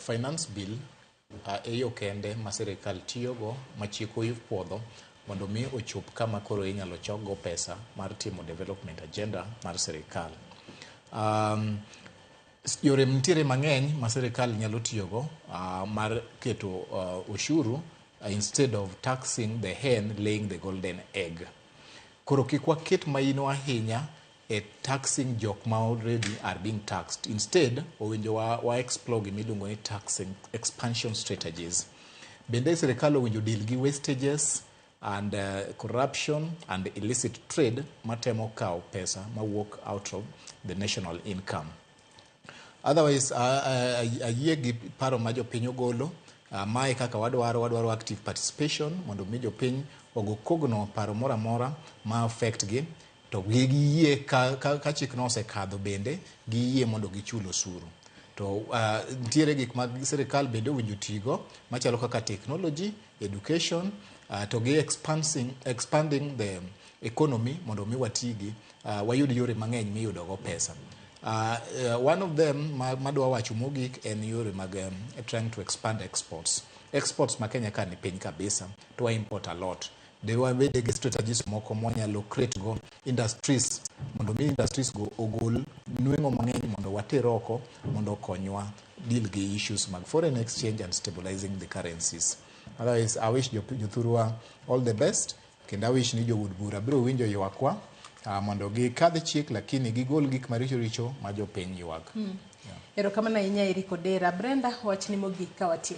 finance bill eyo kende ma sirikal tiyogo machiko ipuodho mondo mi ochop kama koro inyalo chokgo pesa mar timo development agenda mar sirikal. Yore nitiere mang'eny ma sirikal nyalo tiyogo mar keto ushuru instead of taxing the hen laying the golden egg. Koro kik waket maino ahinya e taxing jok ma already are being taxed. Instead, owinjo wa explore gimiluongo ni taxing expansion strategies. Bende sirikal owinjo deal gi wastages and corruption and illicit trade matemo kao pesa mawuok out of the national income. Otherwise, ayie gi paro ma jopiny ogolo, mae kaka wadwaro active participation mondo mi jopiny ogo kogno paro mora mora ma affect gi, to giyie ka chikno osekadho bende giyie mondo gichul osuru. To nitiere gik ma sirikal bende owinjo tigo machalo kaka technology, education, to gi expanding the economy mondo mi watigi wayud yore mang'eny miyudogo pesa. One of them madwa wacho mogik en yore mag trying to expand exports. Exports ma Kenya ka ni piny kabisa, to wa import a lot. They were made the strategies moko mwanyalo create go industries mondo mi industries go ogol nweng'o mang'eny mondo water oko mondo konywa deal gi issues mag foreign exchange and stabilizing the currencies. Otherwise, I wish jothurwa all the best, kendo I wish ni jowuod bura biro winjo ywakwa mondo gikadh chik lakini gigol gik maricho richo ma jopiny ywak. Erokamano ahinya Erick Odera. Brenda, wachni mogik ka watieko.